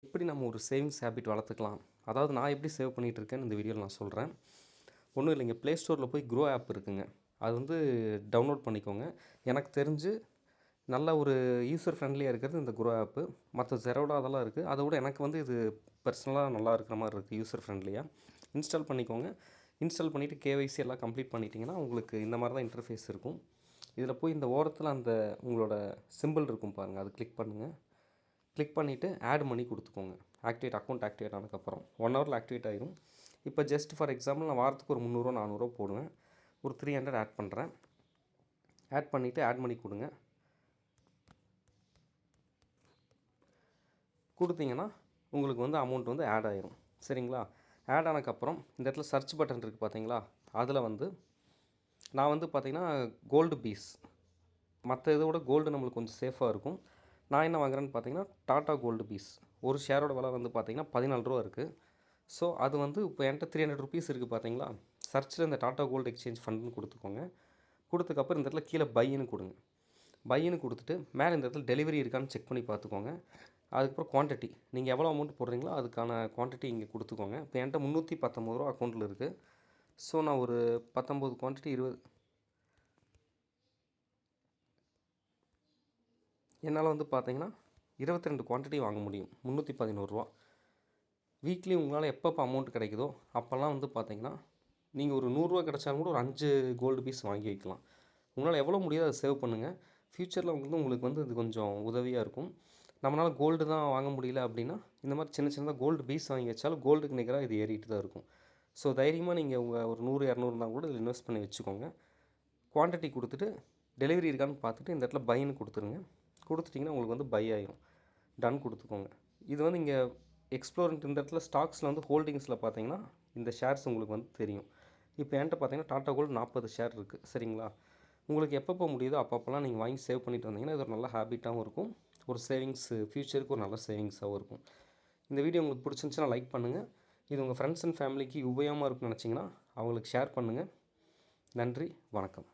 எப்படி நம்ம ஒரு சேவிங்ஸ் ஹேபிட் வளர்த்துக்கலாம், அதாவது நான் எப்படி சேவ் பண்ணிகிட்டு இருக்கேன்னு இந்த வீடியோவில் நான் சொல்கிறேன். ஒன்றும் இல்லைங்க, ப்ளே ஸ்டோரில் போய் க்ரோ ஆப் இருக்குங்க, அது வந்து டவுன்லோட் பண்ணிக்கோங்க. எனக்கு தெரிஞ்சு நல்ல ஒரு யூசர் ஃப்ரெண்ட்லியாக இருக்கிறது இந்த க்ரோ ஆப்பு. மற்ற ஜெரோடா அதெல்லாம் இருக்குது, அதை விட எனக்கு வந்து இது பர்சனலாக நல்லா இருக்கிற மாதிரி இருக்குது, யூசர் ஃப்ரெண்ட்லியாக. இன்ஸ்டால் பண்ணிக்கோங்க. இன்ஸ்டால் பண்ணிவிட்டு கேஒய்சி எல்லாம் கம்ப்ளீட் பண்ணிட்டீங்கன்னா உங்களுக்கு இந்த மாதிரி தான் இன்டர்ஃபேஸ் இருக்கும். இதில் போய் இந்த ஓரத்தில் அந்த உங்களோட சிம்பிள் இருக்கும் பாருங்கள், அது கிளிக் பண்ணுங்கள். கிளிக் பண்ணிவிட்டு ஆட் மணி கொடுத்துக்கோங்க. அக்கௌண்ட் ஆக்டிவேட் ஆனதுக்கப்புறம் 1 ஹவரில் ஆக்டிவேட் ஆகிடும். இப்போ ஜஸ்ட் ஃபார் எக்ஸாம்பிள் நான் வாரத்துக்கு ஒரு 300 400 போடுவேன். ஒரு 300 ஆட் பண்ணுறேன். ஆட் பண்ணிவிட்டு ஆட் மணி கொடுங்க. கொடுத்தீங்கன்னா உங்களுக்கு வந்து அமௌண்ட் வந்து ஆட் ஆகிரும். சரிங்களா? ஆட் ஆனதுக்கப்புறம் இந்த இடத்துல சர்ச் பட்டன் இருக்குது பார்த்தீங்களா, அதில் வந்து நான் வந்து பார்த்திங்கன்னா கோல்டு பீஸ், மற்ற இதை விட கோல்டு நம்மளுக்கு கொஞ்சம் சேஃபாக இருக்கும். நான் என்ன வாங்குறேன்னு பார்த்தீங்கன்னா டாட்டா கோல்டு பீஸ். ஒரு ஷேரோட விலை வந்து பார்த்திங்கன்னா 14 ரூபா இருக்குது. ஸோ அது வந்து இப்போ என்கிட்ட 300 ருபீஸ் இருக்குது பார்த்தீங்களா. சர்ச்சில் இந்த டாட்டா கோல்டு எக்ஸ்சேஞ்ச் ஃபண்டுன்னு கொடுத்துக்கோங்க. கொடுத்ததுக்கப்புறம் இந்த இடத்துல கீழே பையின்னு கொடுங்க. பையின்னு கொடுத்துட்டு மேலே இந்த இடத்துல டெலிவரி இருக்கான்னு செக் பண்ணி பார்த்துக்கோங்க. அதுக்கப்புறம் குவான்டிட்டி, நீங்கள் எவ்வளோ அமௌண்ட் போடுறீங்களோ அதுக்கான குவான்டிட்டி இங்கே கொடுத்துக்கோங்க. இப்போ என்கிட்ட 319 ரூபா அக்கௌண்ட்டில் இருக்குது. ஸோ நான் ஒரு 19 குவான்டிட்டி 20, என்னால் வந்து பார்த்தீங்கன்னா 22 குவான்டிட்டி வாங்க முடியும். 311 ரூபா. வீக்லி உங்களால் எப்பப்போ அமௌண்ட் கிடைக்குதோ அப்போல்லாம் வந்து பார்த்தீங்கன்னா நீங்கள் ஒரு 100 ரூபா கிடச்சாலும் கூட ஒரு 5 கோல்டு பீஸ் வாங்கி வைக்கலாம். உங்களால் எவ்வளோ முடியாதோ அதை சேவ் பண்ணுங்கள். ஃப்யூச்சரில் உங்களுக்கு வந்து இது கொஞ்சம் உதவியாக இருக்கும். நம்மளால் கோல்டு தான் வாங்க முடியல அப்படின்னா இந்த மாதிரி சின்ன சின்னதாக கோல்டு பீஸ் வாங்கி வச்சாலும் கோல்டுக்கு நிகராக இது ஏறிட்டு தான் இருக்கும். ஸோ தைரியமாக நீங்கள் உங்கள் ஒரு 100 200 இருந்தால் கூட இதில் இன்வெஸ்ட் பண்ணி வச்சுக்கோங்க. குவான்டிட்டி கொடுத்துட்டு டெலிவரி இருக்கான்னு பார்த்துட்டு இந்த இடத்துல பைன்னு கொடுத்துருங்க. கொடுத்துட்டிங்கன்னா உங்களுக்கு வந்து பை ஆகிரும். டன் கொடுத்துக்கோங்க. இது வந்து இங்கே எக்ஸ்ப்ளோரன்ட் இந்த இடத்துல ஸ்டாக்ஸில் வந்து ஹோல்டிங்ஸில் பார்த்தீங்கன்னா இந்த ஷேர்ஸ் உங்களுக்கு வந்து தெரியும். இப்போ என்கிட்ட பார்த்தீங்கன்னா டாட்டா கோல்டு 40 ஷேர் இருக்குது. சரிங்களா? உங்களுக்கு எப்பப்போ முடியுதோ அப்பப்போலாம் நீங்கள் வாங்கி சேவ் பண்ணிட்டு வந்தீங்கன்னா இது ஒரு நல்ல ஹேபிட்டாகவும் இருக்கும். ஒரு சேவிங்ஸு ஃப்யூச்சருக்கு ஒரு நல்ல சேவிங்ஸாகவும் இருக்கும். இந்த வீடியோ உங்களுக்கு பிடிச்சிருந்துச்சுன்னா லைக் பண்ணுங்கள். இது உங்கள் ஃப்ரெண்ட்ஸ் அண்ட் ஃபேமிலிக்கு உபயோகமாக இருக்குன்னு நினச்சிங்கன்னா அவங்களுக்கு ஷேர் பண்ணுங்கள். நன்றி, வணக்கம்.